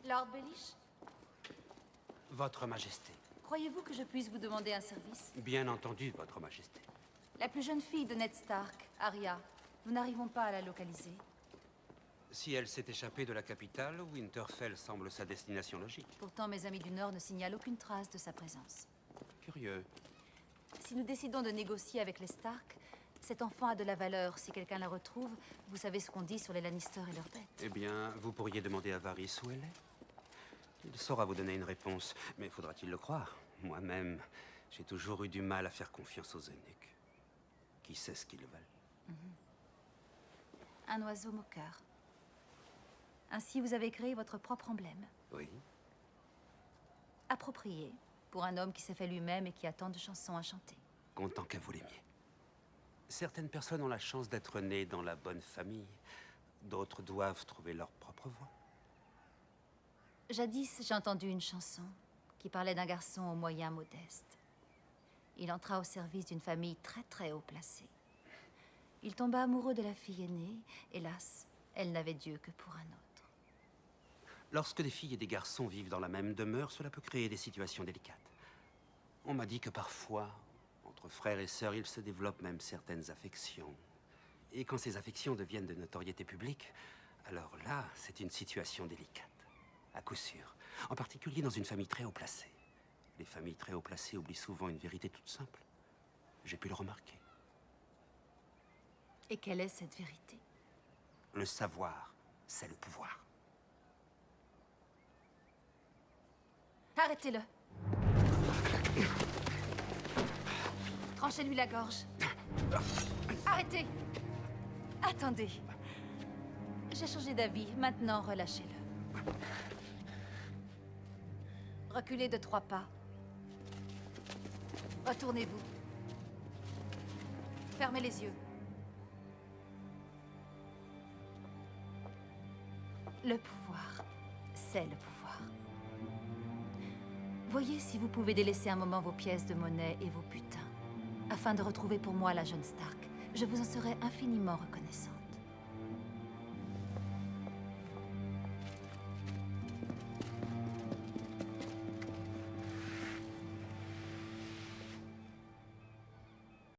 Lord Baelish, Votre Majesté. croyez-vous que je puisse vous demander un service? Bien entendu, Votre Majesté. La plus jeune fille de Ned Stark, Arya, nous n'arrivons pas à la localiser. Si elle s'est échappée de la capitale, Winterfell semble sa destination logique. Pourtant, mes amis du Nord ne signalent aucune trace de sa présence. Curieux. Si nous décidons de négocier avec les Stark, cet enfant a de la valeur. Si quelqu'un la retrouve, vous savez ce qu'on dit sur les Lannister et leurs bêtes. Eh bien, vous pourriez demander à Varys où elle est. Il saura vous donner une réponse, mais faudra-t-il le croire? Moi-même, j'ai toujours eu du mal à faire confiance aux eunuques. Qui sait ce qu'ils veulent? Un oiseau moqueur. Ainsi, vous avez créé votre propre emblème. Oui. Approprié pour un homme qui s'est fait lui-même et qui a tant de chansons à chanter. Content que vous l'aimiez. Certaines personnes ont la chance d'être nées dans la bonne famille. D'autres doivent trouver leur propre voie. Jadis, j'ai entendu une chanson qui parlait d'un garçon aux moyens modestes. Il entra au service d'une famille très haut placée. Il tomba amoureux de la fille aînée. Hélas, elle n'avait Dieu que pour un autre. Lorsque des filles et des garçons vivent dans la même demeure, cela peut créer des situations délicates. On m'a dit que parfois, entre frères et sœurs, il se développe même certaines affections. Et quand ces affections deviennent de notoriété publique, alors là, c'est une situation délicate. À coup sûr. En particulier dans une famille très haut placée. Les familles très haut placées oublient souvent une vérité toute simple. J'ai pu le remarquer. Et quelle est cette vérité? Le savoir, c'est le pouvoir. Arrêtez-le! Tranchez-lui la gorge. Arrêtez! Attendez. J'ai changé d'avis. Maintenant, relâchez-le. Reculez de 3 pas. Retournez-vous. Fermez les yeux. Le pouvoir, c'est le pouvoir. Voyez si vous pouvez délaisser un moment vos pièces de monnaie et vos butins, afin de retrouver pour moi la jeune Stark. Je vous en serai infiniment reconnaissant.